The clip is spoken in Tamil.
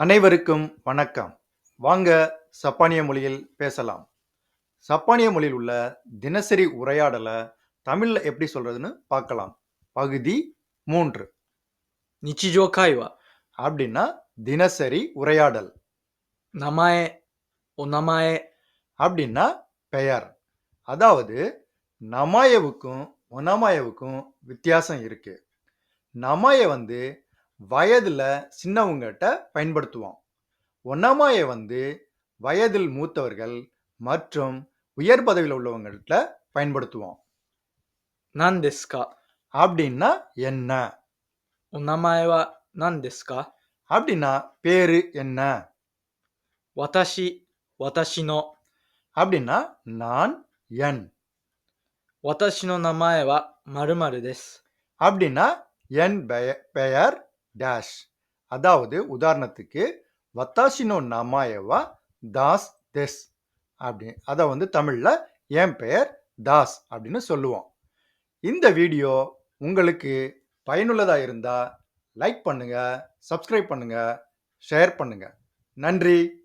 அனைவருக்கும் வணக்கம். வாங்க சப்பானிய மொழியில் பேசலாம். சப்பானிய மொழியில் உள்ள தினசரி உரையாடல தமிழ்ல எப்படி சொல்றதுன்னு பார்க்கலாம். பகுதி 3. 日常会話、 அப்படின்னா தினசரி உரையாடல். 名前、お名前、 அப்படின்னா பெயர். அதாவது நமாயவுக்கும் ஒனமாயவுக்கும் வித்தியாசம் இருக்கு. நமாய வயதுல சின்னவங்ககிட்ட பயன்படுத்துவோம். ஒன்னமாய வயதில் மூத்தவர்கள் மற்றும் உயர் பதவியில் உள்ளவங்கள்ட்ட பயன்படுத்துவோம். 何ですか அப்படின்னா என்ன? お名前は何ですか அப்படின்னா பேரு என்ன? 私、私の、 அப்படின்னா நான் என். 私の名前は〇〇です。 அப்படின்னா என் பெயர் டேஷ். அதாவது உதாரணத்துக்கு வத்தாஷினோ நமாயவா தாஸ் தெஸ் அப்படி அதை தமிழ்ல என் பெயர் தாஸ் அப்படின்னு சொல்லுவோம். இந்த வீடியோ உங்களுக்கு பயனுள்ளதா இருந்தா லைக் பண்ணுங்க, சப்ஸ்கிரைப் பண்ணுங்க, ஷேர் பண்ணுங்க. நன்றி.